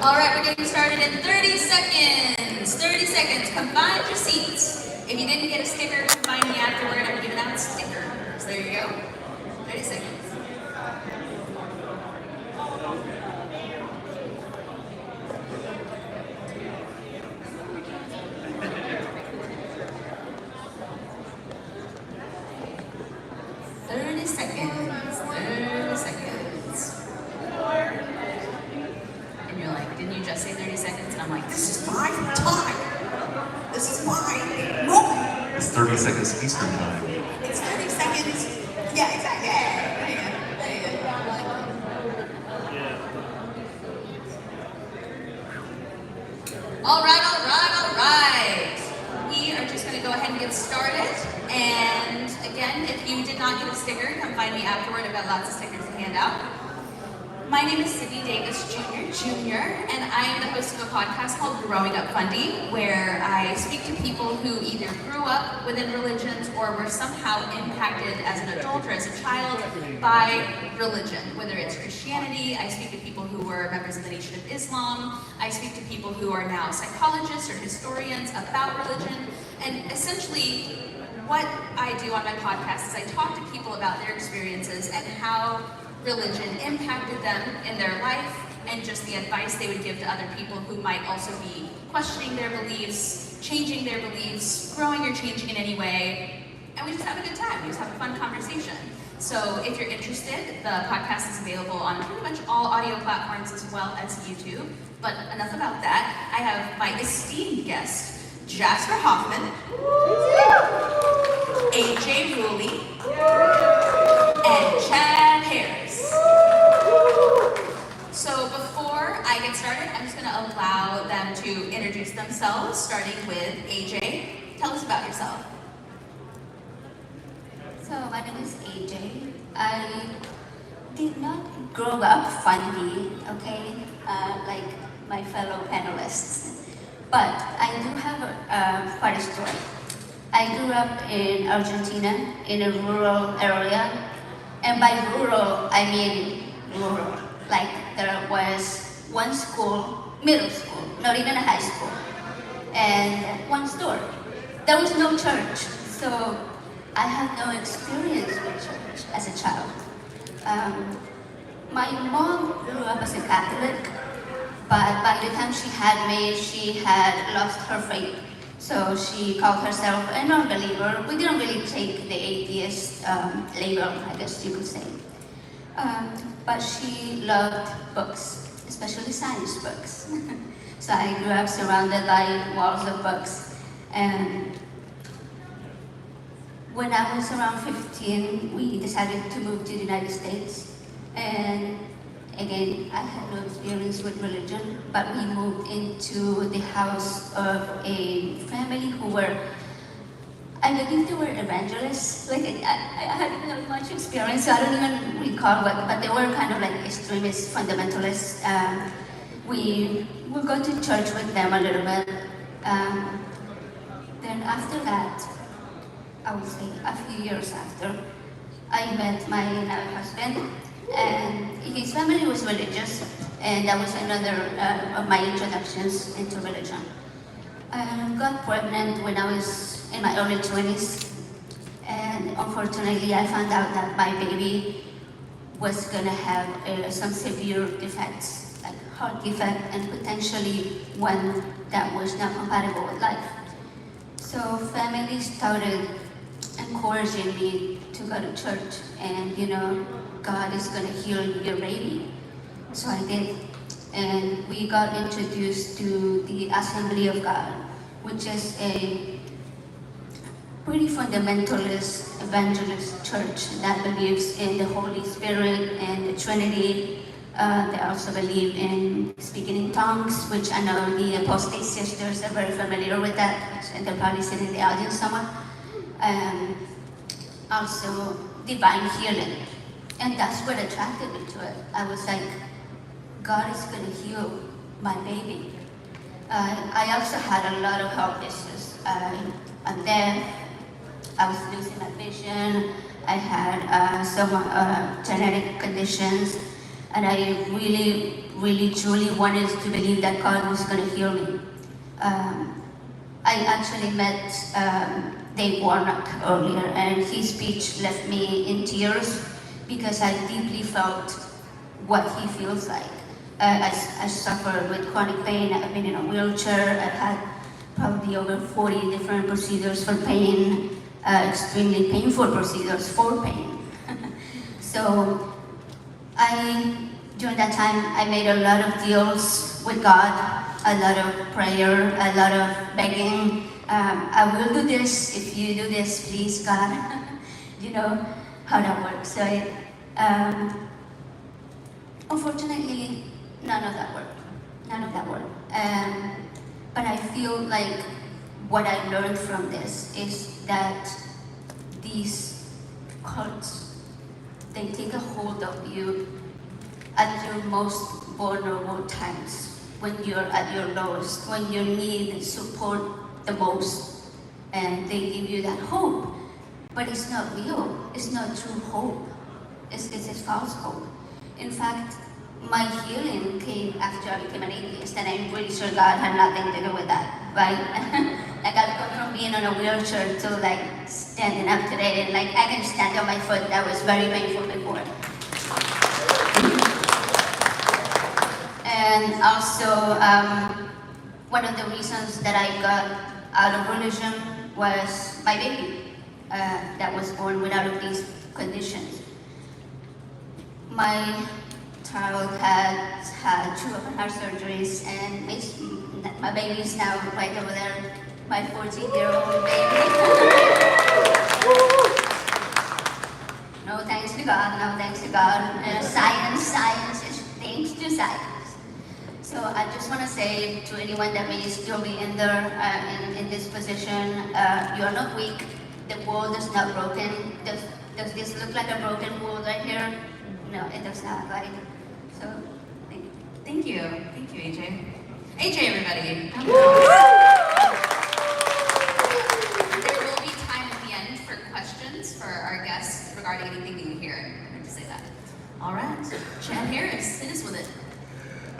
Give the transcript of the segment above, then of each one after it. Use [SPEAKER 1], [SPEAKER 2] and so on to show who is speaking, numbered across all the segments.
[SPEAKER 1] All right, we're getting started in 30 seconds. 30 seconds. Come find your seats. If you didn't get a sticker, come find me afterward. I'm giving out stickers. There you go. 30 seconds. And you're like, didn't you just say 30 seconds? And I'm like, this is my time. This is my moment.
[SPEAKER 2] It's 30 seconds Eastern time.
[SPEAKER 1] It's 30 seconds. Yeah, exactly. There you go. All right. We are just going to go ahead and get started. And again, if you did not get a sticker, come find me afterward. I've got lots of stickers to hand out. My name is Sydney Davis Jr., and I am the host of a podcast called Growing Up Fundy, where I speak to people who either grew up within religions or were somehow impacted as an adult or as a child by religion, whether it's Christianity. I speak to people who were members of the Nation of Islam. I speak to people who are now psychologists or historians about religion. And essentially, what I do on my podcast is I talk to people about their experiences and how religion impacted them in their life, and just the advice they would give to other people who might also be questioning their beliefs, changing their beliefs, growing or changing in any way. And we just have a good time. We just have a fun conversation. So if you're interested, the podcast is available on pretty much all audio platforms as well as YouTube. But enough about that. I have my esteemed guest, Jasper Hoffman, AJ Ruley, and Chad Harris. So before I get started, I'm just going to allow them to introduce themselves, starting with AJ. Tell us about yourself.
[SPEAKER 3] So my name is AJ. I did not grow up funny, okay, like my fellow panelists. But I do have quite a story. I grew up in Argentina, in a rural area. And by rural, I mean rural. Like there was one school, middle school, not even a high school, and one store. There was no church, so I had no experience with church as a child. My mom grew up as a Catholic, but by the time she had me, she had lost her faith. So she called herself a non-believer. We didn't really take the atheist label, I guess you could say. But she loved books, especially science books. So I grew up surrounded by walls of books. And when I was around 15, we decided to move to the United States. And again, I had no experience with religion, but we moved into the house of a family who were, I believe they were evangelists. Like I hadn't had much experience, so I don't even recall what, but they were kind of like extremist fundamentalists. We would go to church with them a little bit. Then after that, I would say a few years after, I met my now husband, and his family was religious, and that was another of my introductions into religion. I got pregnant when I was in my early 20s, and unfortunately I found out that my baby was going to have some severe defects, like heart defect, and potentially one that was not compatible with life. So family started encouraging me to go to church, and God is going to heal your baby. So I did. And we got introduced to the Assembly of God, which is a pretty fundamentalist evangelist church that believes in the Holy Spirit and the Trinity. They also believe in speaking in tongues, which I know the apostate sisters are very familiar with that, and they're probably sitting in the audience somewhere. Also, divine healing. And that's what attracted me to it. I was like, God is going to heal my baby. I also had a lot of health issues. I'm deaf. I was losing my vision. I had some genetic conditions. and I really truly wanted to believe that God was going to heal me. I actually met Dave Warnock earlier, and his speech left me in tears because I deeply felt what he feels like. I suffer with chronic pain. I've been in a wheelchair. I've had probably over 40 different procedures for pain, extremely painful procedures for pain. So during that time, I made a lot of deals with God, a lot of prayer, a lot of begging. I will do this if you do this, please, God. You know how that works. So unfortunately, none of that worked. None of that worked. But I feel like what I learned from this is that these cults, they take a hold of you at your most vulnerable times, when you're at your lowest, when you need support the most, and they give you that hope. But it's not real. It's not true hope. It's a false hope. In fact, my healing came after I became an atheist, and I'm pretty sure God had nothing to do with that, right? Like, I've gone from being on a wheelchair to like standing up today, and like I can stand on my foot. That was very painful before. And also, one of the reasons that I got out of religion was my baby that was born with all of these conditions. My child had had 2 open heart surgeries, and my baby is now right over there, my 14-year-old baby. No thanks to God, no thanks to God. Science is thanks to science. So I just want to say to anyone that may still be in there, in this position, you are not weak. The world is not broken. Does this look like a broken world right here? No, it does not, right? So,
[SPEAKER 1] Thank you, AJ. AJ, everybody. There will be time at the end for questions for our guests regarding anything that you hear. I have to say that. All right, Chad Harris, hit us with it.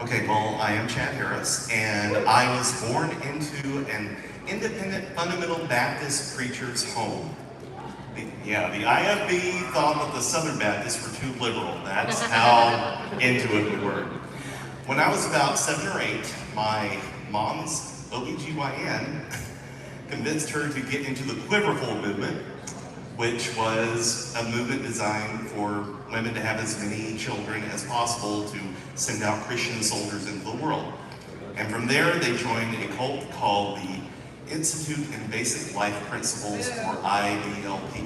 [SPEAKER 2] Okay, well, I am Chad Harris, and I was born into an independent fundamental Baptist preacher's home. The IFB thought that the Southern Baptists were too liberal. That's how into it we were. When I was about 7 or 8, my mom's OBGYN convinced her to get into the Quiverful movement, which was a movement designed for women to have as many children as possible to send out Christian soldiers into the world. And from there, they joined a cult called the Institute in Basic Life Principles, or IBLP,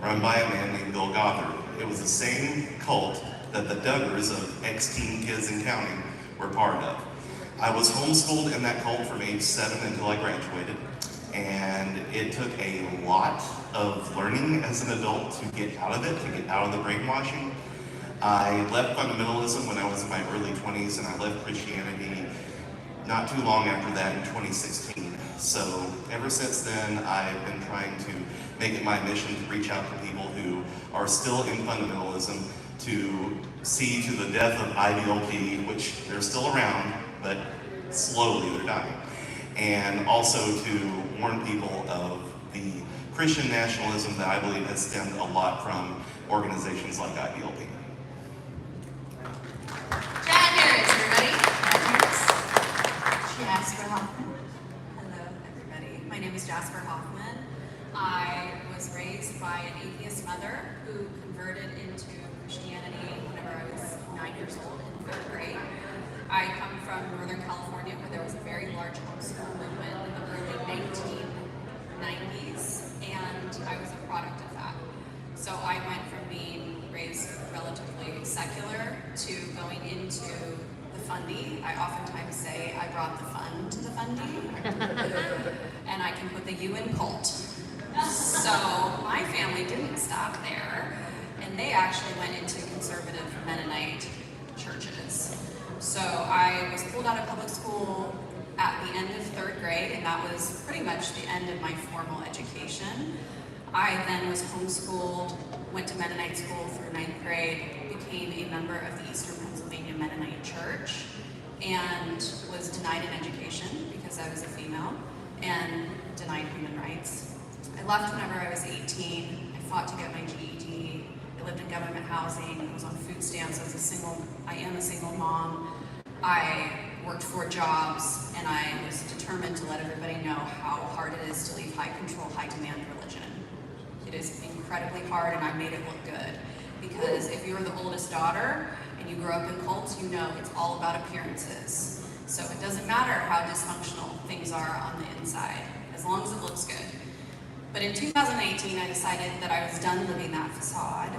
[SPEAKER 2] run by a man named Bill Gothard. It was the same cult that the Duggars of X-Teen Kids and Counting were part of. I was homeschooled in that cult from age 7 until I graduated, and it took a lot of learning as an adult to get out of it, to get out of the brainwashing. I left fundamentalism when I was in my early 20s, and I left Christianity not too long after that in 2016. So ever since then, I've been trying to make it my mission to reach out to people who are still in fundamentalism, to see to the death of IBLP, which they're still around, but slowly they're dying. And also to warn people of the Christian nationalism that I believe has stemmed a lot from organizations like IBLP.
[SPEAKER 1] Chad Harris, everybody. Jasper Hoffman.
[SPEAKER 4] Hello, everybody. My name is Jasper Hoffman. I was raised by an atheist mother who converted into Christianity whenever I was 9 years old in 3rd grade. I come from Northern California, where there was a very large homeschool movement in the early 1990s, and I was a product of that. So I went from being raised relatively secular to going into the fundy. I oftentimes say I brought the fun to the fundy, and I can put the U in cult. So my family didn't stop there, and they actually went into conservative Mennonite churches. So I was pulled out of public school at the end of 3rd grade, and that was pretty much the end of my formal education. I then was homeschooled, went to Mennonite school through 9th grade, became a member of the Eastern Pennsylvania Mennonite Church, and was denied an education because I was a female, and denied human rights. I left whenever I was 18. I fought to get my GED. I lived in government housing. I was on food stamps. I am a single mom. I worked 4 jobs, and I was determined to let everybody know how hard it is to leave high control, high demand religion. It is incredibly hard, and I made it look good. Because if you were the oldest daughter and you grew up in cults, you know it's all about appearances. So it doesn't matter how dysfunctional things are on the inside, as long as it looks good. But in 2018, I decided that I was done living that facade,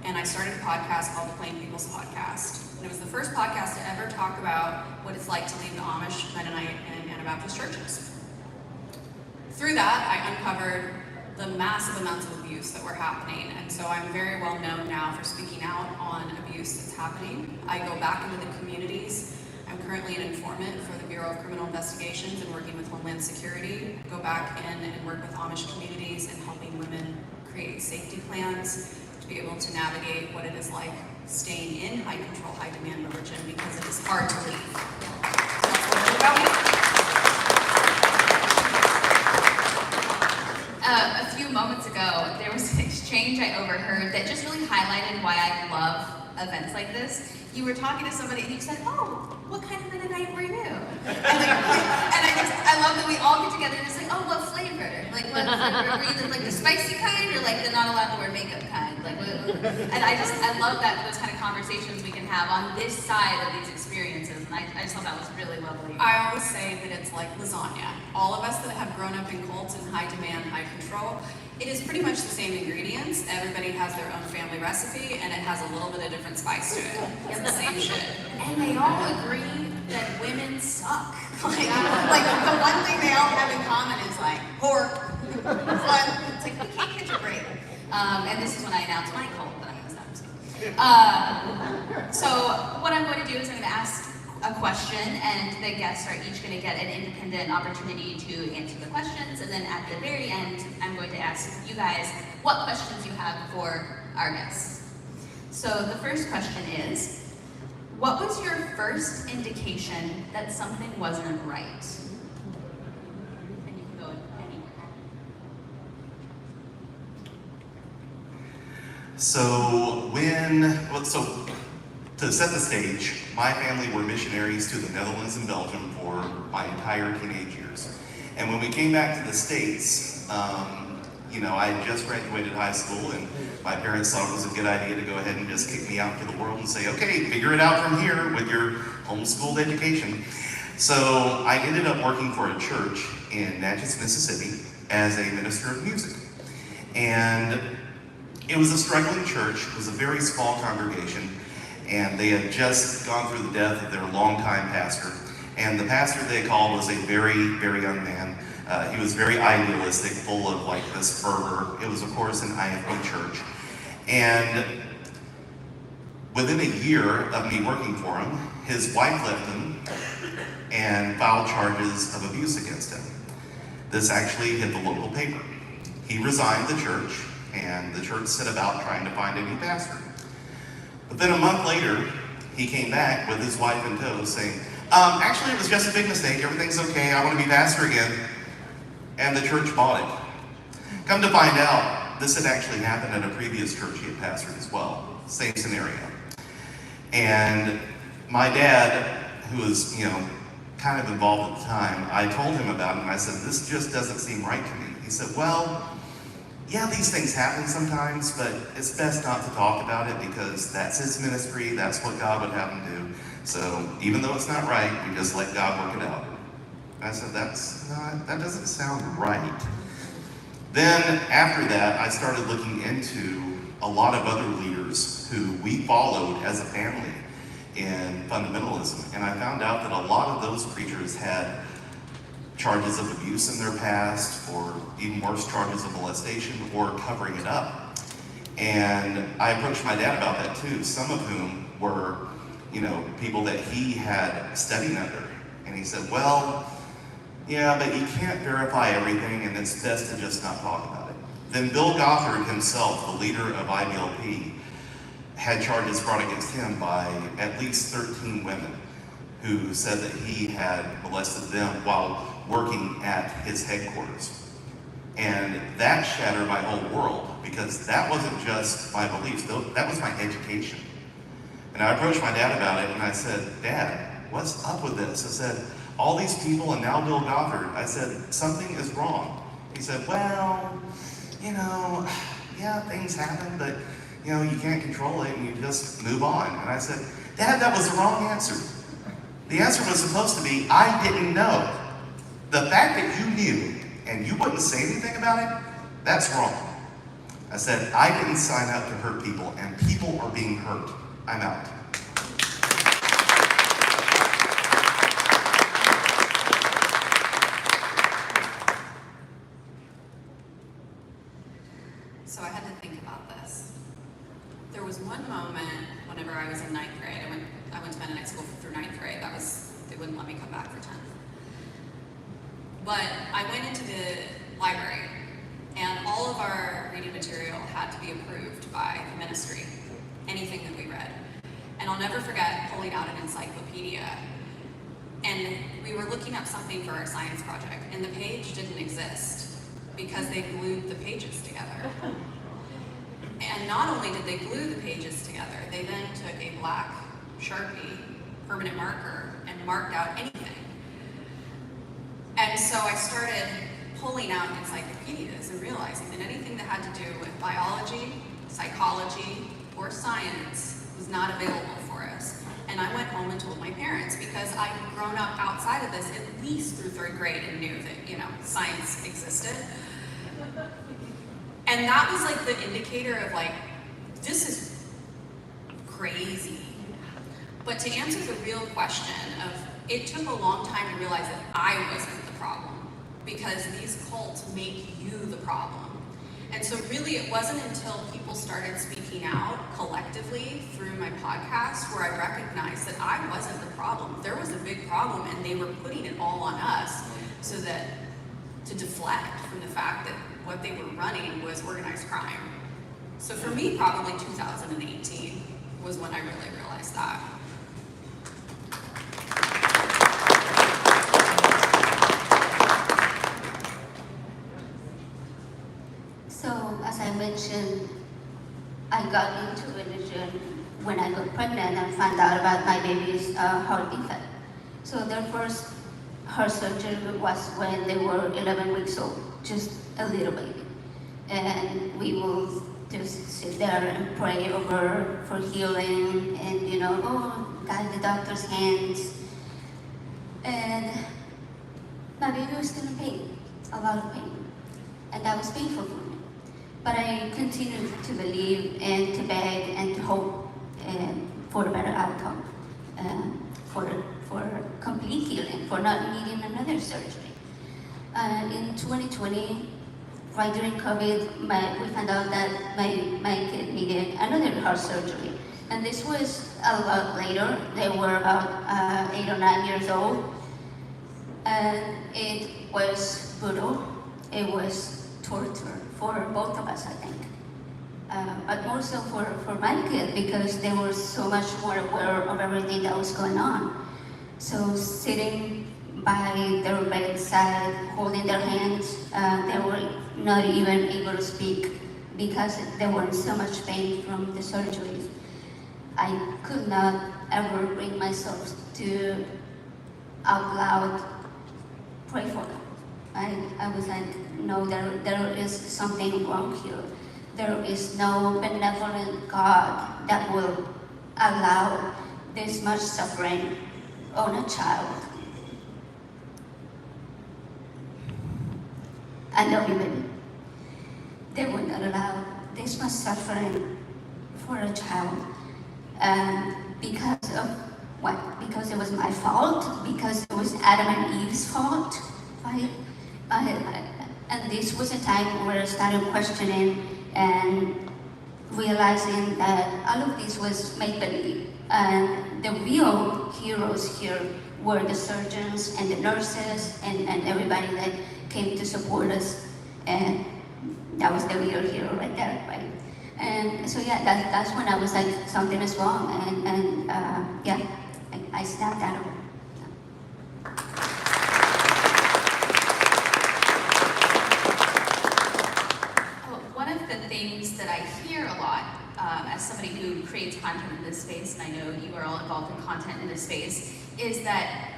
[SPEAKER 4] and I started a podcast called the Plain People's Podcast. And it was the first podcast to ever talk about what it's like to leave the Amish, Mennonite, and Anabaptist churches. Through that, I uncovered the massive amounts of abuse that were happening, and so I'm very well known now for speaking out on abuse that's happening. I go back into the communities. I'm currently an informant for the Bureau of Criminal Investigations and working with Homeland Security. I go back in and work with Amish communities and helping women create safety plans to be able to navigate what it is like staying in high control, high demand religion, because it is hard to leave. So that's a little about me.
[SPEAKER 1] A few moments ago, there was an exchange I overheard that just really highlighted why I love events like this. You were talking to somebody and you said, "Oh, what kind of Mennonite were you?" And I love that we all get together and it's like, "Oh, what flavor? Like what flavor? Were you like the spicy kind or like the not allowed to wear makeup kind?" Like, and I love that those kind of conversations we can have on this side of these experiences. And I just thought that was really lovely.
[SPEAKER 4] I always say that it's like lasagna. All of us that have grown up in cults and high demand, high control, it is pretty much the same ingredients. Everybody has their own family recipe, and it has a little bit of different spice to it. It's the same shit.
[SPEAKER 1] And they all agree that women suck.
[SPEAKER 4] Like the one thing they all have in common is like pork.
[SPEAKER 1] It's like, we can't catch a break. And this is when I announce my cult that I'm going to stop. So what I'm going to do is I'm going to ask a question, and the guests are each going to get an independent opportunity to answer the questions, and then at the very end, I'm going to ask you guys what questions you have for our guests. So the first question is, what was your first indication that something wasn't right? And you can go anywhere.
[SPEAKER 2] So to set the stage, my family were missionaries to the Netherlands and Belgium for my entire teenage years. And when we came back to the States, I had just graduated high school, and my parents thought it was a good idea to go ahead and just kick me out to the world and say, "Okay, figure it out from here with your homeschooled education." So I ended up working for a church in Natchez, Mississippi as a minister of music. And it was a struggling church. It was a very small congregation, and they had just gone through the death of their longtime pastor. And the pastor they called was a very, very young man. He was very idealistic, full of like this fervor. It was, of course, an IFB church. And within a year of me working for him, his wife left him and filed charges of abuse against him. This actually hit the local paper. He resigned the church, and the church set about trying to find a new pastor. But then a month later, he came back with his wife in tow saying, "Actually, it was just a big mistake. Everything's okay. I want to be pastor again." And the church bought it. Come to find out, this had actually happened at a previous church he had pastored as well. Same scenario. And my dad, who was, kind of involved at the time, I told him about it, and I said, "This just doesn't seem right to me." He said, "Well, yeah, these things happen sometimes, but it's best not to talk about it because that's his ministry, that's what God would have him do. So even though it's not right, we just let God work it out." And I said, that doesn't sound right. Then after that, I started looking into a lot of other leaders who we followed as a family in fundamentalism. And I found out that a lot of those preachers had charges of abuse in their past, or even worse, charges of molestation, or covering it up. And I approached my dad about that too, some of whom were, people that he had studied under. And he said, "Well, yeah, but you can't verify everything, and it's best to just not talk about it." Then Bill Gothard himself, the leader of IBLP, had charges brought against him by at least 13 women who said that he had molested them while working at his headquarters. And that shattered my whole world, because that wasn't just my beliefs, that was my education. And I approached my dad about it and I said, Dad, what's up with this? I said, all these people and now Bill Gothard. I said, something is wrong. He said, well, you know, yeah, things happen, but you know, you can't control it and you just move on. And I said, Dad, that was the wrong answer. The answer was supposed to be, I didn't know. The fact that you knew and you wouldn't say anything about it, that's wrong. I said, I didn't sign up to hurt people, and people are being hurt. I'm out.
[SPEAKER 4] So I had to think about this. There was one moment whenever I was in 9th grade. I went to Mennonite school through 9th grade. They wouldn't let me come back for 10th. But I went into the library, and all of our reading material had to be approved by the ministry, anything that we read. And I'll never forget pulling out an encyclopedia, and we were looking up something for our science project, and the page didn't exist because they glued the pages together. And not only did they glue the pages together, they then took a black Sharpie permanent marker and marked out anything. And so I started pulling out encyclopedias and realizing that anything that had to do with biology, psychology, or science was not available for us. And I went home and told my parents, because I had grown up outside of this at least through 3rd grade and knew that, you know, science existed. And that was like the indicator of like, this is crazy. But to answer the real question of, it took a long time to realize that I wasn't the problem, because these cults make you the problem. And so really it wasn't until people started speaking out collectively through my podcast where I recognized that I wasn't the problem. There was a big problem, and they were putting it all on us so that, to deflect from the fact that what they were running was organized crime. So for me, probably 2018 was when I really realized that.
[SPEAKER 3] So, as I mentioned, I got into religion when I got pregnant and found out about my baby's heart defect. So their first heart surgery was when they were 11 weeks old, just a little baby. And we will just sit there and pray over for healing and, you know, guide the doctor's hands. And my baby was still in pain, a lot of pain. And that was painful for me. But I continued to believe and to beg and to hope for a better outcome, for complete healing, for not needing another surgery. In 2020, right during COVID, we found out that my kid needed another heart surgery. And this was a lot later. They were about 8 or 9 years old. And it was brutal. It was torture for both of us, I think. But more so for my kid, because they were so much more aware of everything that was going on. So sitting by their bedside, holding their hands, they were not even able to speak because they were in so much pain from the surgeries. I could not ever bring myself to out loud pray for them. I was like, no, there is something wrong here. There is no benevolent God that will allow this much suffering on a child. And no women, they would not allow this much suffering for a child. Because of what? Because it was my fault? Because it was Adam and Eve's fault? Right? And this was a time where I started questioning and realizing that all of this was make-believe. And the real heroes here were the surgeons and the nurses and everybody that came to support us. And that was the real hero right there, right? And so yeah, that's when I was like, something is wrong, and yeah, I snapped out of it.
[SPEAKER 1] One of the things that I hear a lot as somebody who creates content in this space, and I know you are all involved in content in this space, is that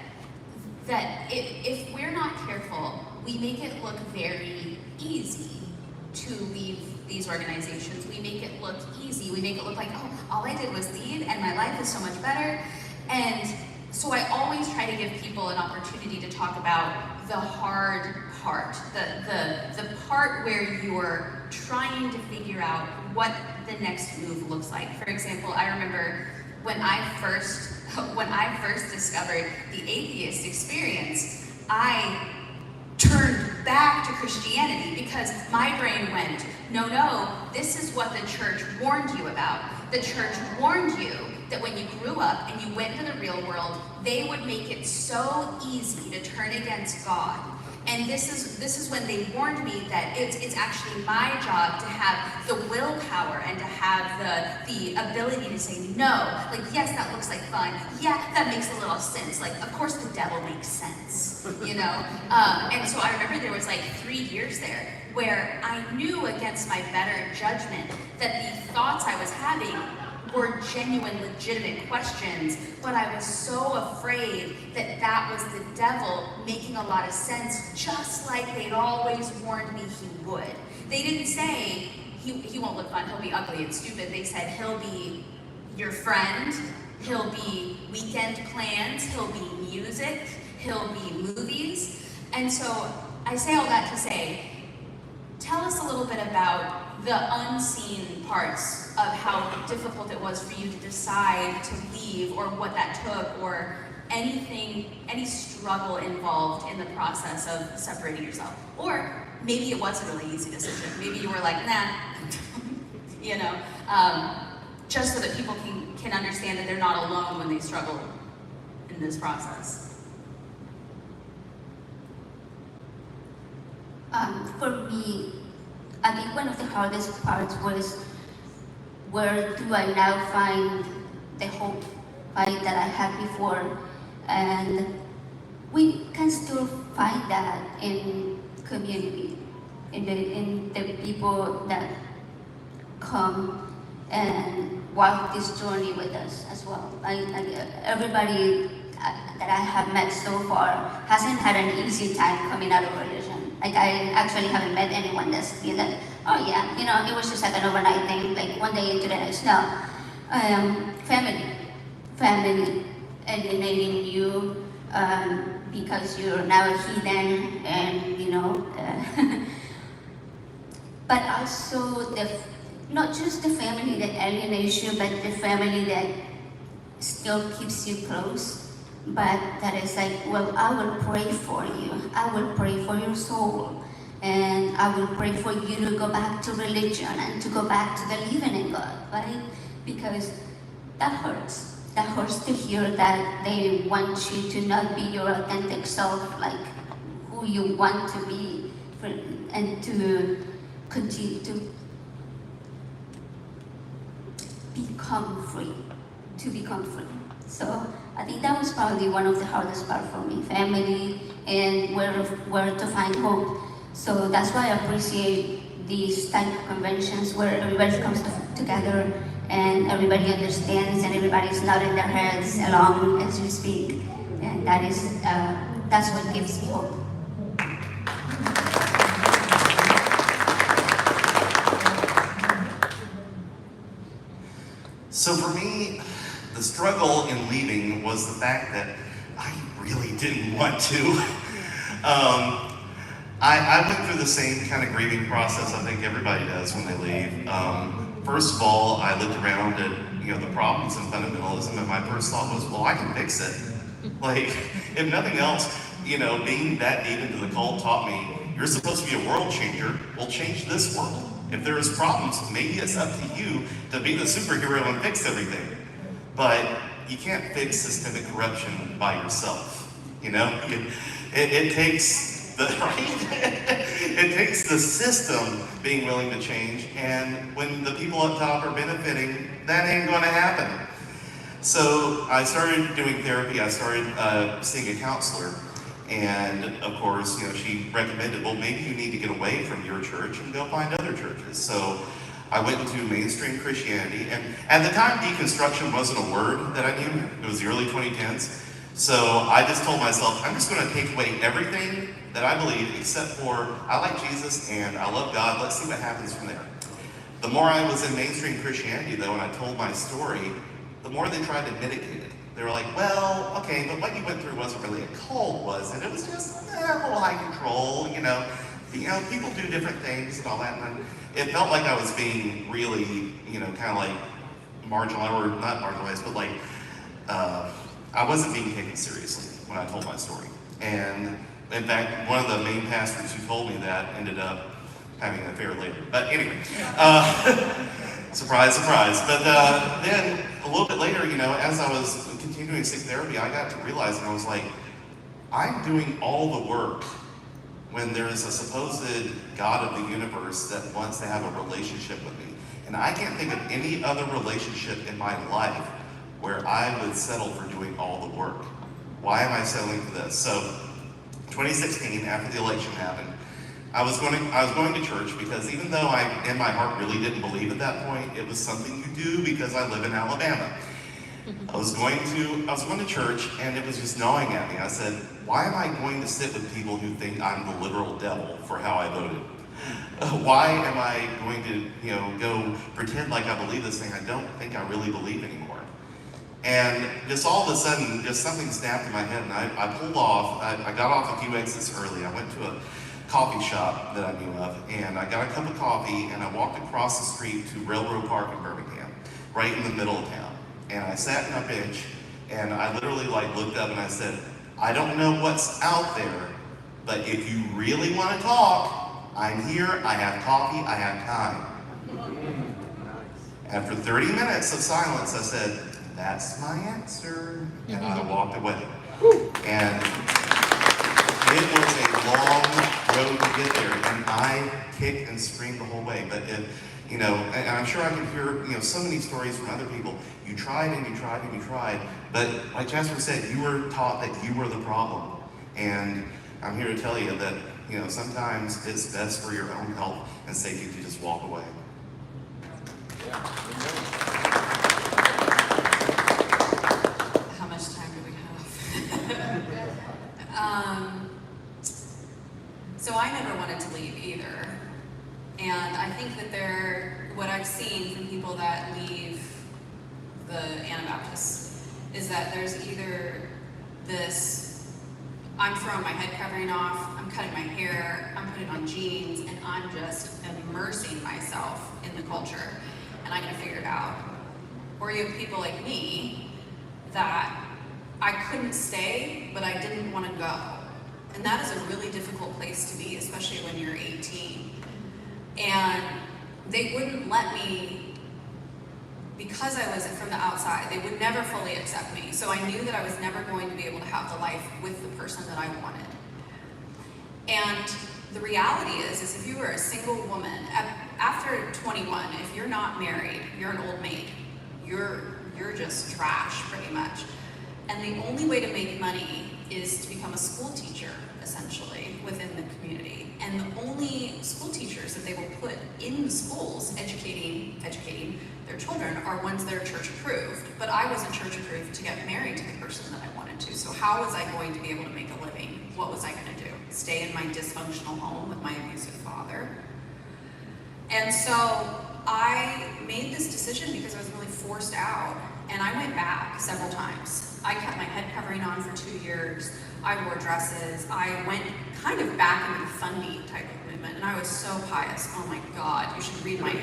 [SPEAKER 1] if we're not careful, we make it look very easy to leave these organizations. We make it look easy. We make it look like, oh, all I did was leave and my life is so much better. And so I always try to give people an opportunity to talk about the hard part, the part where you're trying to figure out what the next move looks like. For example, I remember when I first discovered the atheist experience, I turned back to Christianity because my brain went, no, this is what the church warned you about. The church warned you that when you grew up and you went into the real world, they would make it so easy to turn against God. And this is when they warned me that it's actually my job to have the willpower and to have the ability to say no. Like, yes, that looks like fun. Yeah, that makes a little sense. Like, of course the devil makes sense, you know? And so I remember there was like 3 years there where I knew against my better judgment that the thoughts I was having were genuine, legitimate questions, but I was so afraid that that was the devil making a lot of sense, just like they'd always warned me he would. They didn't say, he won't look fun, he'll be ugly and stupid. They said, he'll be your friend, he'll be weekend plans, he'll be music, he'll be movies. And so I say all that to say, tell us a little bit about the unseen parts of how difficult it was for you to decide to leave, or what that took, or any struggle involved in the process of separating yourself. Or maybe it was a really easy decision. Maybe you were like, nah, you know, just so that people can understand that they're not alone when they struggle in this process.
[SPEAKER 3] For me, I think one of the hardest parts was, where do I now find the hope, right, that I had before? And we can still find that in community, in the people that come and walk this journey with us as well. Everybody that I have met so far hasn't had an easy time coming out of religion. Like, I actually haven't met anyone that's been like, oh yeah, you know, it was just like an overnight thing, like one day into the next. No. Family alienating you because you're now a heathen, and you know, but also not just the family that alienates you, but the family that still keeps you close. But that is like, well, I will pray for you. I will pray for your soul. And I will pray for you to go back to religion and to go back to the living in God, right? Because that hurts. That hurts to hear that they want you to not be your authentic self, like who you want to be, and to continue to become free. So I think that was probably one of the hardest part for me, family and where to find hope. So that's why I appreciate these type of conventions where everybody comes together and everybody understands and everybody's nodding their heads along as you speak. And that's what gives me hope.
[SPEAKER 2] So for me, the struggle in leaving was the fact that I really didn't want to. I went through the same kind of grieving process I think everybody does when they leave. First of all, I looked around at the problems in fundamentalism, and my first thought was, well, I can fix it. Like, if nothing else, being that deep into the cult taught me, you're supposed to be a world changer. Well, change this world. If there's problems, maybe it's up to you to be the superhero and fix everything. But you can't fix systemic corruption by yourself. It takes the right. It takes the system being willing to change, and when the people up top are benefiting, that ain't gonna happen. So I started doing therapy. I started seeing a counselor, and of course, she recommended, well, maybe you need to get away from your church and go find other churches. So I went into mainstream Christianity, and at the time, deconstruction wasn't a word that I knew. It was the early 2010s. So I just told myself, I'm just going to take away everything that I believe except for I like Jesus and I love God. Let's see what happens from there. The more I was in mainstream Christianity, though, and I told my story, the more they tried to mitigate it. They were like, well, okay, but what you went through wasn't really a cult, was it? It was just a little high control, people do different things and all that. And it felt like I was being really, kind of like marginalized, or not marginalized, but like, I wasn't being taken seriously when I told my story. And in fact, one of the main pastors who told me that ended up having an affair later. But anyway, surprise, surprise. But then a little bit later, as I was continuing seek therapy, I got to realize, and I was like, I'm doing all the work when there's a supposed God of the universe that wants to have a relationship with me. And I can't think of any other relationship in my life where I would settle for doing all the work. Why am I settling for this? So, 2016, after the election happened, I was going to church because even though I, in my heart, really didn't believe at that point, it was something you do because I live in Alabama. I was going to church, and it was just gnawing at me. I said, why am I going to sit with people who think I'm the literal devil for how I voted? Why am I going to, go pretend like I believe this thing I don't think I really believe anymore? And just all of a sudden, just something snapped in my head, and I pulled off. I got off a few exits early. I went to a coffee shop that I knew of, and I got a cup of coffee, and I walked across the street to Railroad Park in Birmingham, right in the middle of town. And I sat in a bench, and I literally looked up and I said, I don't know what's out there, but if you really want to talk, I'm here, I have coffee, I have time. After 30 minutes of silence, I said, that's my answer, and I walked away. And it was a long road to get there, and I kicked and screamed the whole way. But and I'm sure I can hear so many stories from other people. You tried and you tried and you tried, but like Jasper said, you were taught that you were the problem. And I'm here to tell you that sometimes it's best for your own health and safety to just walk away.
[SPEAKER 4] How much time do we have? So I never wanted to leave either. And I think that what I've seen from people that leave the Anabaptists is that there's either this, I'm throwing my head covering off, I'm cutting my hair, I'm putting on jeans, and I'm just immersing myself in the culture, and I'm gonna figure it out. Or you have people like me that I couldn't stay, but I didn't want to go. And that is a really difficult place to be, especially when you're 18. And they wouldn't let me, because I was from the outside, they would never fully accept me. So I knew that I was never going to be able to have the life with the person that I wanted. And the reality is if you were a single woman, after 21, if you're not married, you're an old maid. You're just trash, pretty much. And the only way to make money is to become a school teacher, essentially, within the community. And the only school teachers that they will put in schools educating their children are ones that are church approved. But I wasn't church approved to get married to the person that I wanted to. So how was I going to be able to make a living? What was I going to do? Stay in my dysfunctional home with my abusive father? And so I made this decision because I was really forced out. And I went back several times. I kept my head covering on for 2 years. I wore dresses. I went kind of back into the fundy type of movement, and I was so pious. Oh my God, you should read my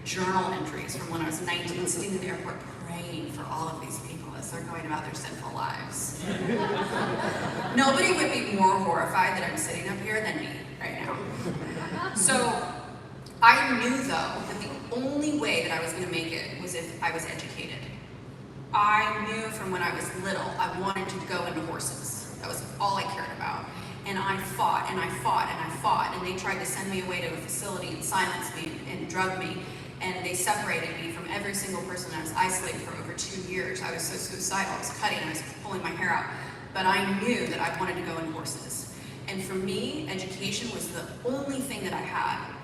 [SPEAKER 4] journal entries from when I was 19, sitting in the airport praying for all of these people as they're going about their sinful lives. Nobody would be more horrified that I'm sitting up here than me right now. So I knew, though, that the only way that I was going to make it was if I was educated. I knew from when I was little I wanted to go into horses. That was all I cared about. And I fought and I fought and I fought, and they tried to send me away to a facility and silence me and drug me. And they separated me from every single person. I was isolated for over 2 years. I was so suicidal. I was cutting. I was pulling my hair out. But I knew that I wanted to go in horses. And for me, education was the only thing that I had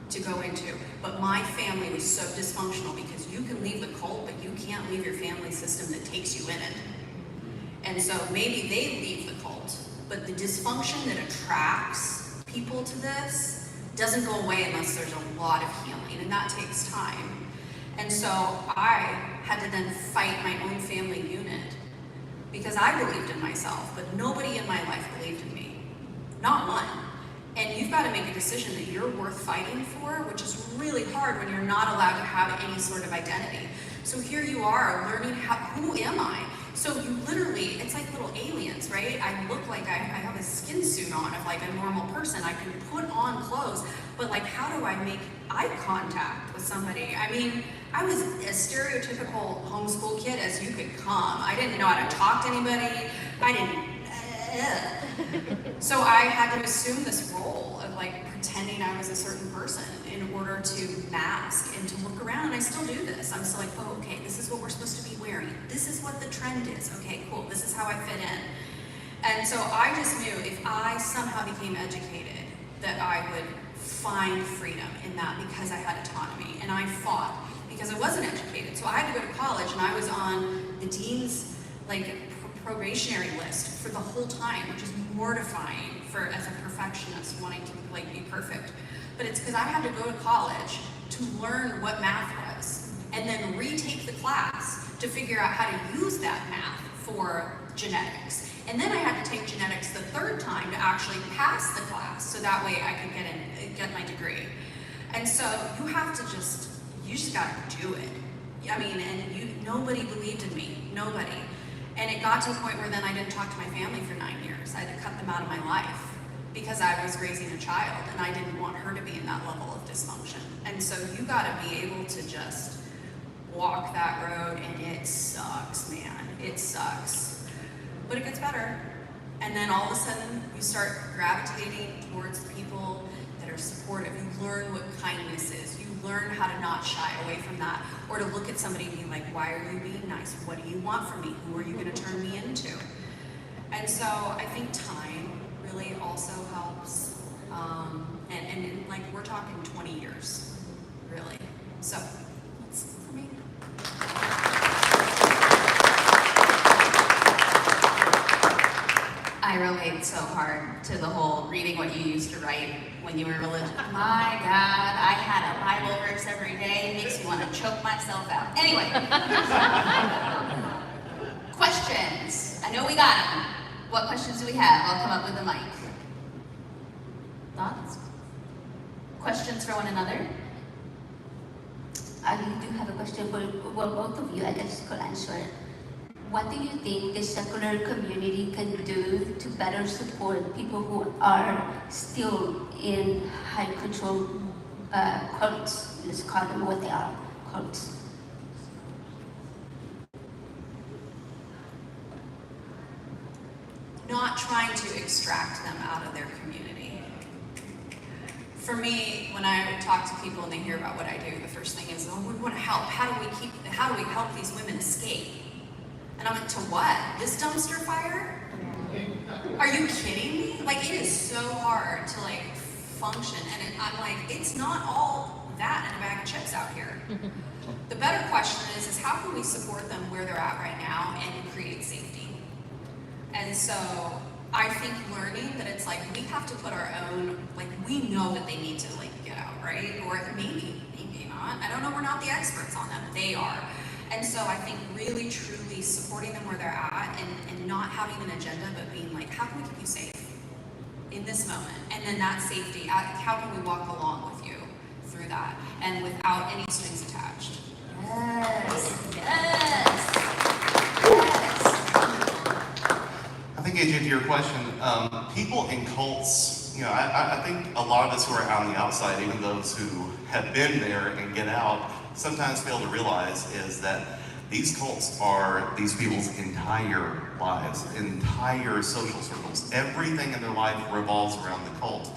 [SPEAKER 4] to go into. But my family was so dysfunctional because you can leave the cult, but you can't leave your family system that takes you in it. And so maybe they leave the cult, but the dysfunction that attracts people to this doesn't go away unless there's a lot of healing, and that takes time. And so I had to then fight my own family unit because I believed in myself, but nobody in my life believed in me. Not one. And you've got to make a decision that you're worth fighting for, which is really hard when you're not allowed to have any sort of identity. So here you are learning who am I? So you literally, it's like little aliens, right? I look like I have a skin suit on of like a normal person. I can put on clothes, but like how do I make eye contact with somebody? I mean, I was as stereotypical homeschool kid as you could come. I didn't know how to talk to anybody. So I had to assume this role of like pretending I was a certain person in order to mask and to look around, and I still do this. I'm still like, oh, okay, this is what we're supposed to be wearing. This is what the trend is. Okay, cool, this is how I fit in. And so I just knew if I somehow became educated, that I would find freedom in that because I had autonomy, and I fought because I wasn't educated. So I had to go to college, and I was on the dean's like probationary list for the whole time, which is mortifying for as a perfectionist wanting to like be perfect. But it's because I had to go to college to learn what math was and then retake the class to figure out how to use that math for genetics. And then I had to take genetics the third time to actually pass the class so that way I could get my degree. And so you just gotta do it. I mean, and nobody believed in me, nobody. And it got to a point where then I didn't talk to my family for 9 years. I had to cut them out of my life because I was raising a child and I didn't want her to be in that level of dysfunction. And so you gotta be able to just walk that road, and it sucks, man. It sucks. But it gets better. And then all of a sudden you start gravitating towards people that are supportive. You learn what kindness is. You learn how to not shy away from that, or to look at somebody and be like, why are you being nice? What do you want from me? Who are you going to turn me into? And so I think time really also helps. And like we're talking 20 years, really. So that's for me.
[SPEAKER 1] I relate so hard to the whole reading what you used to write when you were religious. My God, I had a Bible verse every day. It makes me want to choke myself out. Anyway. Questions. I know we got them. What questions do we have? I'll come up with the mic. Thoughts? Questions for one another?
[SPEAKER 3] I do have a question for both of you. I guess could answer it. What do you think the secular community can do to better support people who are still in high control cults? Let's call them what they are, cults.
[SPEAKER 4] Not trying to extract them out of their community. For me, when I talk to people and they hear about what I do, the first thing is, oh, we want to help. How do we help these women escape? And I'm like, to what? This dumpster fire? Are you kidding me? Like, it is so hard to like function. And I'm like, it's not all that in a bag of chips out here. The better question is how can we support them where they're at right now and create safety? And so I think learning that it's like we have to put our own, like we know that they need to like get out, right? Or maybe not. I don't know, we're not the experts on them. They are. And so I think really truly supporting them where they're at and not having an agenda, but being like, how can we keep you safe in this moment? And then that safety, how can we walk along with you through that and without any strings attached?
[SPEAKER 1] Yes. Yes. Yes.
[SPEAKER 2] I think, AJ, to your question, people in cults, I think a lot of us who are out on the outside, even those who have been there and get out, sometimes fail to realize is that These cults are these people's entire lives, entire social circles. Everything in their life revolves around the cult.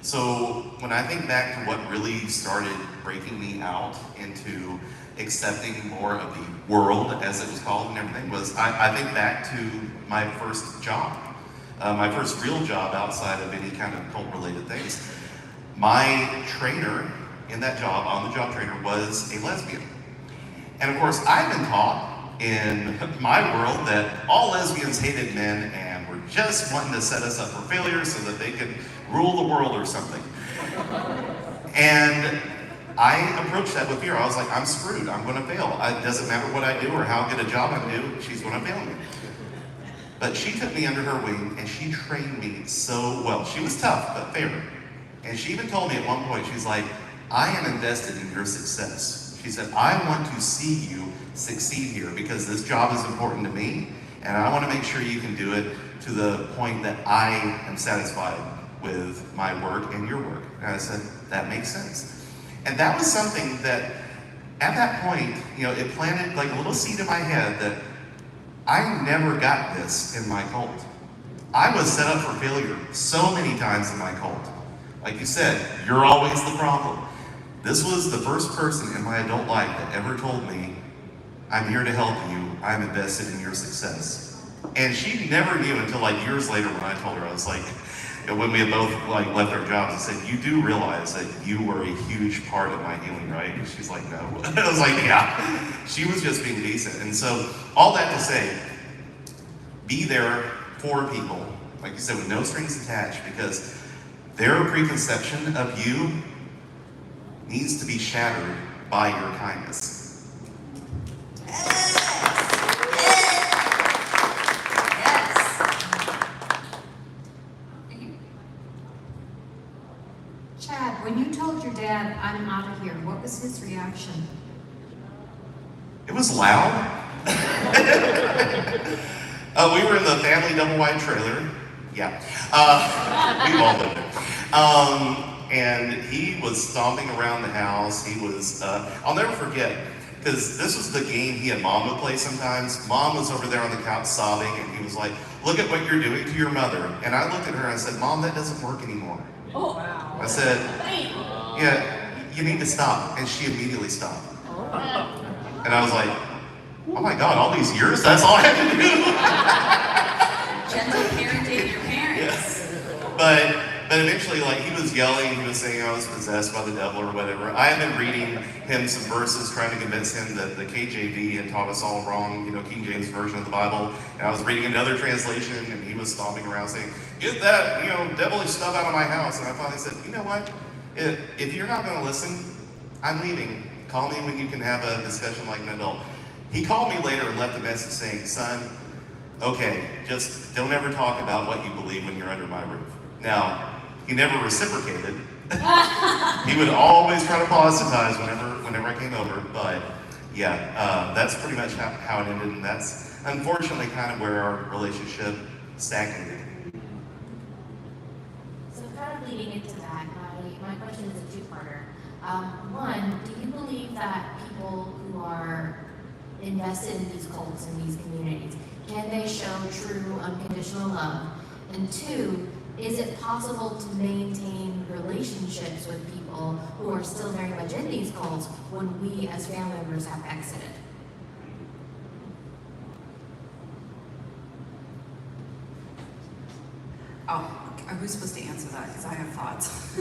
[SPEAKER 2] So when I think back to what really started breaking me out into accepting more of the world, as it was called, and everything, was I think back to my first job, my first real job outside of any kind of cult-related things. My trainer in that job, on-the-job trainer, was a lesbian. And of course, I've been taught in my world that all lesbians hated men and were just wanting to set us up for failure so that they could rule the world or something. And I approached that with fear. I was like, I'm screwed. I'm going to fail. It doesn't matter what I do or how good a job I do, she's going to fail me. But she took me under her wing and she trained me so well. She was tough, but fair. And she even told me at one point, she's like, I am invested in your success. She said, I want to see you succeed here because this job is important to me and I want to make sure you can do it to the point that I am satisfied with my work and your work. And I said, that makes sense. And that was something that, at that point, it planted like a little seed in my head that I never got this in my cult. I was set up for failure so many times in my cult. Like you said, you're always the problem. This was the first person in my adult life that ever told me, I'm here to help you, I'm invested in your success. And she never knew until like years later when I told her, I was like, when we had both like left our jobs, I said, you do realize that you were a huge part of my healing, right? And she's like, no. I was like, yeah. She was just being decent. And so all that to say, be there for people, like you said, with no strings attached, because their preconception of you needs to be shattered by your kindness.
[SPEAKER 1] Yes.
[SPEAKER 5] Chad, when you told your dad, I'm out of here, what was his reaction?
[SPEAKER 2] It was loud. We were in the family double wide trailer. Yeah. We've all lived there. And he was stomping around the house. He was, I'll never forget, because this was the game he and Mom would play sometimes. Mom was over there on the couch sobbing, and he was like, look at what you're doing to your mother. And I looked at her and I said, Mom, that doesn't work anymore.
[SPEAKER 5] Oh, wow.
[SPEAKER 2] I said, yeah, you need to stop. And she immediately stopped. And I was like, oh my God, all these years, that's all I had to do?
[SPEAKER 1] Gentle parenting your parents.
[SPEAKER 2] Yeah. But eventually, like, he was yelling, he was saying I was possessed by the devil or whatever. I had been reading him some verses, trying to convince him that the KJV had taught us all wrong, King James Version of the Bible. And I was reading another translation, and he was stomping around saying, get that, devilish stuff out of my house. And I finally said, you know what? If you're not going to listen, I'm leaving. Call me when you can have a discussion like an adult. He called me later and left a message saying, son, okay, just don't ever talk about what you believe when you're under my roof. Now, he never reciprocated. He would always try to apologize whenever I came over, but yeah, that's pretty much how it ended, and that's unfortunately kind of where our relationship stagnated.
[SPEAKER 6] So kind of leading into that, my question is a two-parter. One, do you believe that people who are invested in these cults and these communities, can they show true unconditional love? And two, is it possible to maintain relationships with people who are still very much in these cults when we as family members have exited?
[SPEAKER 4] Oh, who's supposed to answer that? Because I have thoughts.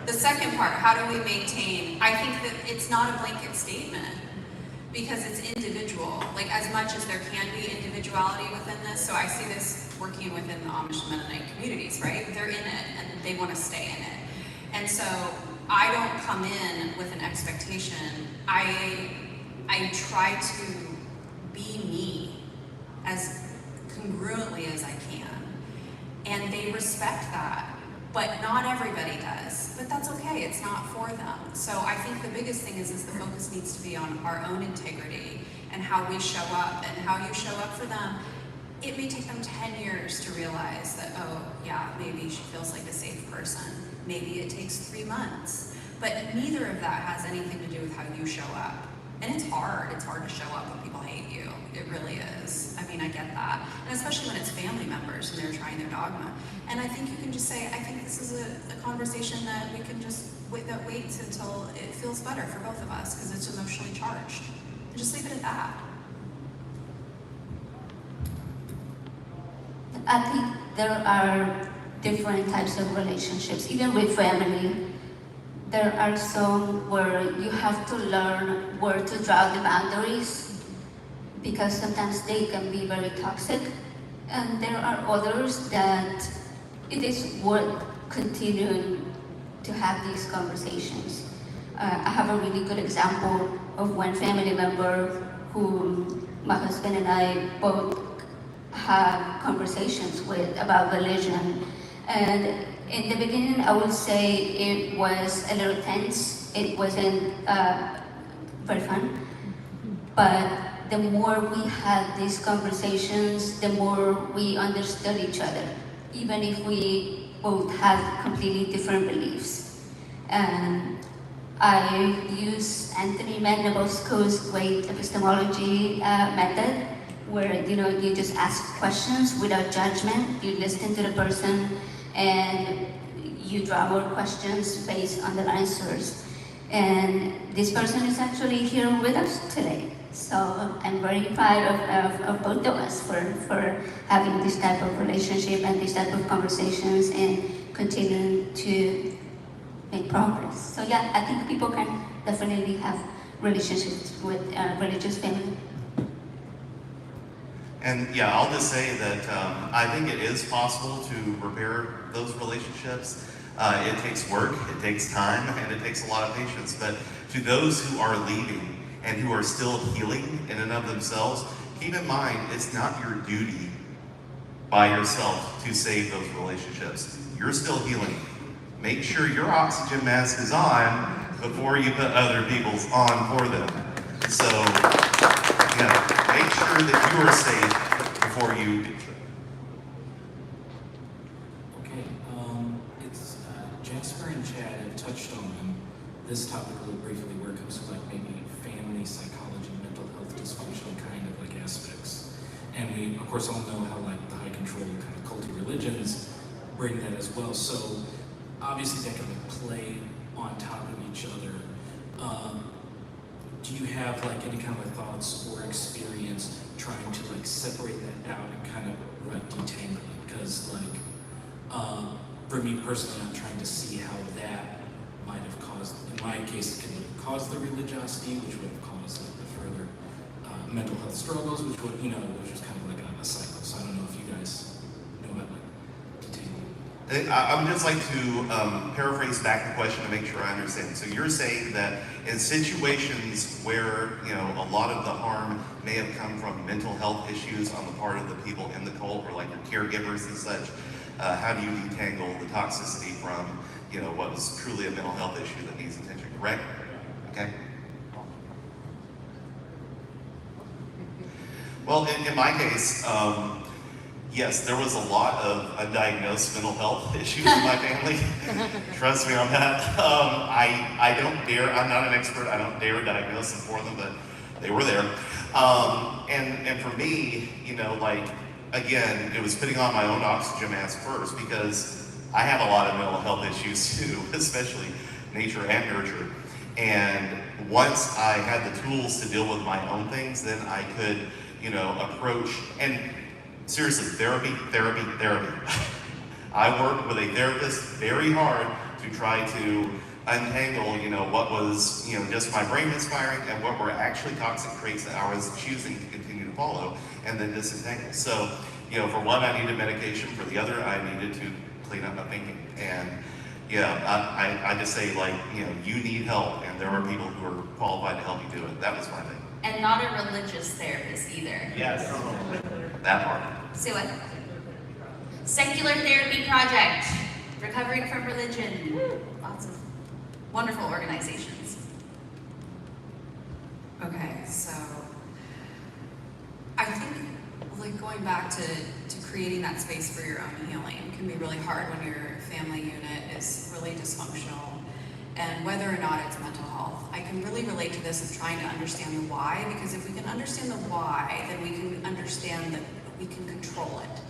[SPEAKER 4] The second part, how do we maintain? I think that it's not a blanket statement because it's individual. Like as much as there can be individuality within this, so I see this working within the Amish Mennonite communities, right? They're in it and they want to stay in it. And so I don't come in with an expectation. I try to be me as congruently as I can. And they respect that. But not everybody does. But that's okay, it's not for them. So I think the biggest thing is the focus needs to be on our own integrity and how we show up and how you show up for them. It may take them 10 years to realize that, oh yeah, maybe she feels like a safe person. Maybe it takes 3 months. But neither of that has anything to do with how you show up. And it's hard to show up when people hate you. It really is. I mean, I get that. And especially when it's family members and they're trying their dogma. And I think you can just say, I think this is a conversation that we can just wait until it feels better for both of us because it's emotionally charged. And just leave it at that.
[SPEAKER 3] I think there are different types of relationships, even with family. There are some where you have to learn where to draw the boundaries because sometimes they can be very toxic. And there are others that it is worth continuing to have these conversations. I have a really good example of one family member who my husband and I both had conversations with about religion. And in the beginning, I would say it was a little tense. It wasn't very fun. But the more we had these conversations, the more we understood each other, even if we both had completely different beliefs. And I use Anthony McNabosco's great epistemology method, where you just ask questions without judgment. You listen to the person, and you draw more questions based on their answers. And this person is actually here with us today. So I'm very proud of both of us for having this type of relationship and this type of conversations and continuing to make progress. So yeah, I think people can definitely have relationships with religious family.
[SPEAKER 2] And yeah, I'll just say that I think it is possible to repair those relationships. It takes work, it takes time, and it takes a lot of patience. But to those who are leaving and who are still healing in and of themselves, keep in mind it's not your duty by yourself to save those relationships. You're still healing. Make sure your oxygen mask is on before you put other people's on for them. So, make sure that you are safe before you do.
[SPEAKER 7] Okay, it's Jasper and Chad have touched on this topic a little briefly, where it comes to like maybe family psychology, mental health dysfunction kind of like aspects. And we, of course, all know how like the high control kind of culty religions bring that as well. So obviously that can like play on top of each other. Do you have like any kind of thoughts or experience trying to like separate that out and kind of like detangle it? Because like for me personally, I'm trying to see how that might have caused, in my case, it could have caused the religiosity, which would have caused like the further mental health struggles, which would, which was kind of like a cycle. So I don't know if you guys know about like detangling.
[SPEAKER 2] I would just like to paraphrase back the question to make sure I understand. So you're saying that in situations where a lot of the harm may have come from mental health issues on the part of the people in the cult, or like your caregivers and such, how do you detangle the toxicity from what was truly a mental health issue that needs attention? Correct? Okay. Well, in my case, yes, there was a lot of undiagnosed mental health issues in my family. Trust me on that. I don't dare, I'm not an expert, I don't dare diagnose them for them, but they were there. And for me, again, it was putting on my own oxygen mask first, because I have a lot of mental health issues too, especially nature and nurture. And once I had the tools to deal with my own things, then I could, approach, and seriously, therapy. I worked with a therapist very hard to try to untangle, what was, just my brain misfiring and what were actually toxic traits that I was choosing to continue to follow, and then disentangle. So, for one, I needed medication. For the other, I needed to clean up my thinking. And yeah, I just say, you need help, and there are people who are qualified to help you do it. That was my thing.
[SPEAKER 1] And not a religious therapist either.
[SPEAKER 2] Yes, that part.
[SPEAKER 1] Say what? Secular Therapy Project, recovering from religion. Lots of wonderful organizations.
[SPEAKER 4] Okay, so I think like going back to creating that space for your own healing can be really hard when your family unit is really dysfunctional. And whether or not it's mental health, I can can really relate to this of trying to understand the why, because if we can understand the why, then we can understand that we can control it.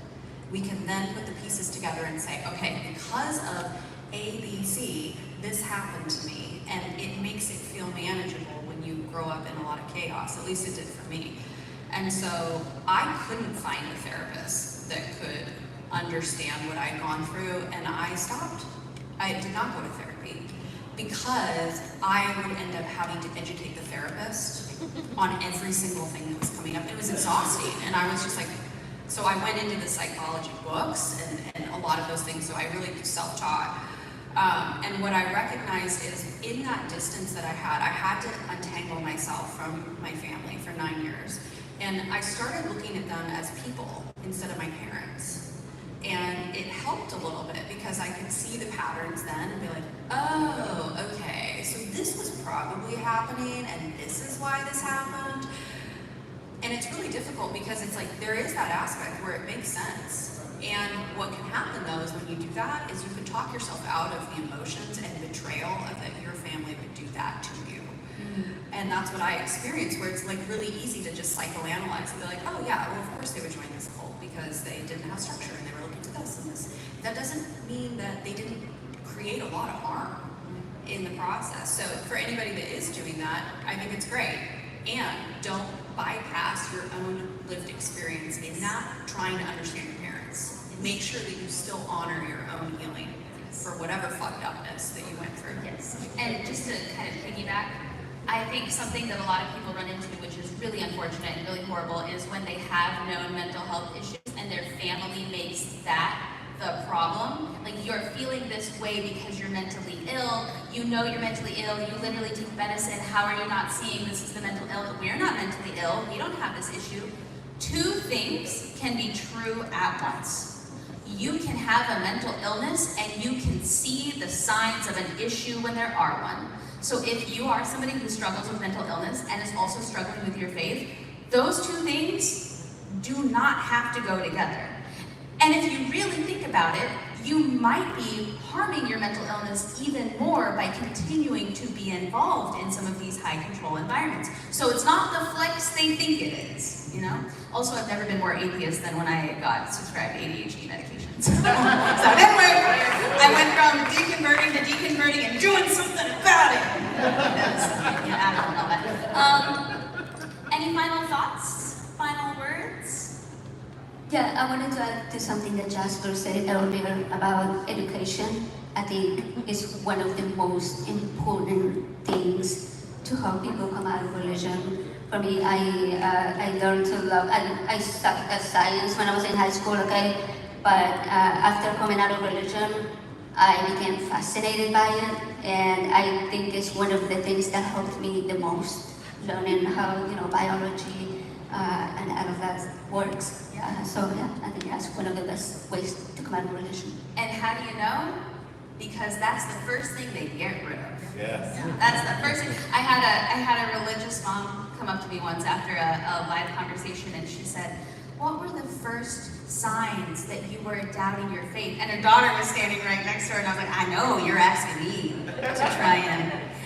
[SPEAKER 4] We can then put the pieces together and say, okay, because of A, B, C, this happened to me, and it makes it feel manageable when you grow up in a lot of chaos. At least it did for me. And so I couldn't find a therapist that could understand what I had gone through, and I stopped. I did not go to therapy because I would end up having to educate the therapist on every single thing that was coming up. It was exhausting, and I was just like, so I went into the psychology books and a lot of those things, so I really self-taught. And what I recognized is in that distance that I had to untangle myself from my family for 9 years. And I started looking at them as people instead of my parents. And it helped a little bit because I could see the patterns then and be like, oh, okay, so this was probably happening and this is why this happened. And it's really difficult because it's like there is that aspect where it makes sense. And what can happen though is when you do that is you can talk yourself out of the emotions and betrayal of that your family would do that to you. And that's what I experienced, where it's like really easy to just psychoanalyze and be like, oh yeah, well of course they would join this cult because they didn't have structure and they were looking to this and this. That doesn't mean that they didn't create a lot of harm in the process. So for anybody that is doing that, I think it's great. And don't bypass your own lived experience in that trying to understand your parents. Make sure that you still honor your own healing for whatever fucked upness that you went through.
[SPEAKER 1] Yes, and just to kind of piggyback, I think something that a lot of people run into, which is really unfortunate and really horrible, is when they have known mental health issues and their family makes that the problem. Like, you're feeling this way because you're mentally ill. You know you're mentally ill. You literally take medicine. How are you not seeing this is the mental ill? We're not mentally ill. We don't have this issue. Two things can be true at once. You can have a mental illness and you can see the signs of an issue when there are one. So if you are somebody who struggles with mental illness and is also struggling with your faith, those two things do not have to go together. And if you really think about it, you might be harming your mental illness even more by continuing to be involved in some of these high control environments. So it's not the flex they think it is, you know? Also, I've never been more atheist than when I got subscribed ADHD medications. So anyway, I went from deconverting to deconverting and doing something about it. Yeah, I don't know that. Any final thoughts? Final words?
[SPEAKER 3] Yeah, I wanted to add to something that Jasper said earlier about education. I think is one of the most important things to help people come out of religion. For me, I learned to love, and I sucked at science when I was in high school, okay? But after coming out of religion, I became fascinated by it, and I think it's one of the things that helped me the most, learning how, biology and all of that works. So yeah, I think that's one of the best ways to come out of religion.
[SPEAKER 1] And how do you know? Because that's the first thing they get rid of.
[SPEAKER 2] Yes.
[SPEAKER 1] That's the first thing. I had a religious mom come up to me once after a live conversation, and she said, "What were the first signs that you were doubting your faith?" And her daughter was standing right next to her, and I was like, "I know, you're asking me to try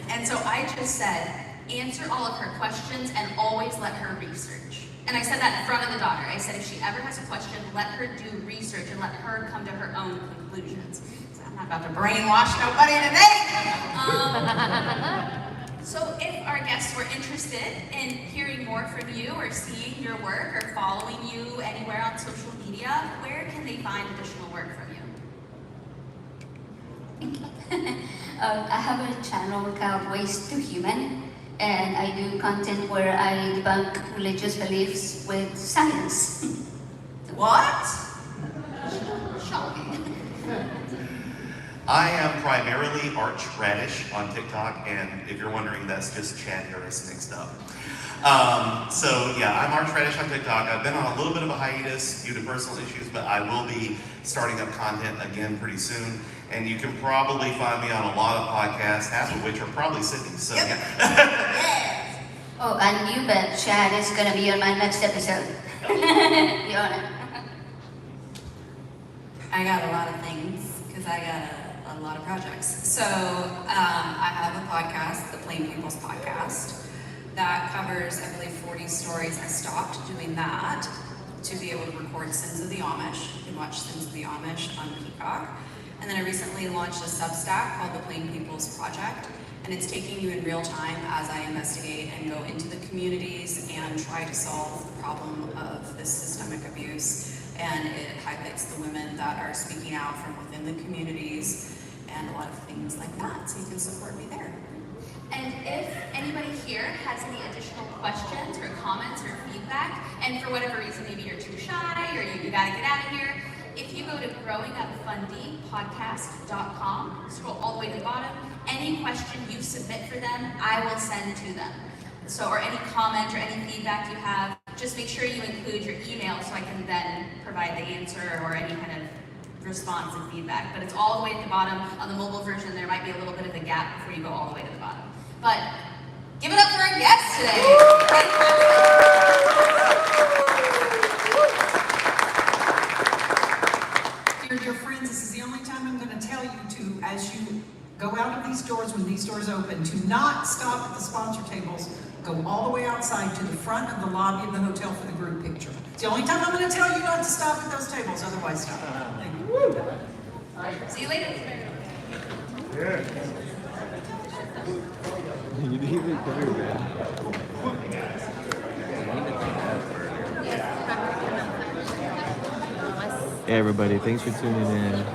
[SPEAKER 1] and." So I just said, answer all of her questions and always let her research. And I said that in front of the daughter. I said, if she ever has a question, let her do research and let her come to her own conclusions. So I'm not about to brainwash nobody today. So if our guests were interested in hearing more from you or seeing your work or following you anywhere on social media, where can they find additional work from you?
[SPEAKER 3] Thank you. I have a channel called Ways to Human, and I do content where I debunk religious beliefs with science.
[SPEAKER 1] What? Shocking.
[SPEAKER 2] I am primarily Archradish on TikTok, and if you're wondering, that's just Chad Harris mixed up. So yeah, I'm Archradish on TikTok. I've been on a little bit of a hiatus due to personal issues, but I will be starting up content again pretty soon. And you can probably find me on a lot of podcasts, half of which are probably Sydney. So yeah.
[SPEAKER 3] Oh, and you bet Chad is gonna be on my next episode. Be on it.
[SPEAKER 4] I got a lot of things because I got a a lot of projects. So I have a podcast, the Plain People's Podcast, that covers, I believe, 40 stories. I stopped doing that to be able to record Sins of the Amish. You can watch Sins of the Amish on Peacock. And then I recently launched a Substack called the Plain People's Project, and it's taking you in real time as I investigate and go into the communities and try to solve the problem of this systemic abuse. And it highlights the women that are speaking out from within the communities and a lot of things like that, so you can support me there.
[SPEAKER 1] And if anybody here has any additional questions or comments or feedback, and for whatever reason, maybe you're too shy or you gotta get out of here, if you go to growingupfundypodcast.com, scroll all the way to the bottom, any question you submit for them, I will send to them. So, or any comment or any feedback you have, just make sure you include your email so I can then provide the answer or any kind of response and feedback. But it's all the way at the bottom. On the mobile version, there might be a little bit of a gap before you go all the way to the bottom. But give it up for our guests today.
[SPEAKER 8] Dear friends, this is the only time I'm going to tell you to, as you go out of these doors, when these doors open, to not stop at the sponsor tables. Go all the way outside to the front of the lobby of the hotel for the group picture. It's the only time I'm going to tell you not to stop at those tables, otherwise stop. Thank you.
[SPEAKER 1] See you later.
[SPEAKER 9] You need it better, man. Hey everybody, thanks for tuning in.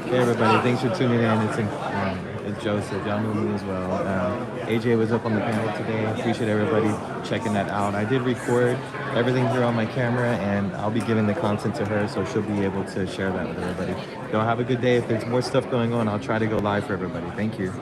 [SPEAKER 9] Hey everybody, thanks for tuning in. It's Joseph. Y'all know me as well. AJ was up on the panel today. I appreciate everybody checking that out. I did record everything here on my camera, and I'll be giving the content to her, so she'll be able to share that with everybody. Y'all have a good day. If there's more stuff going on, I'll try to go live for everybody. Thank you.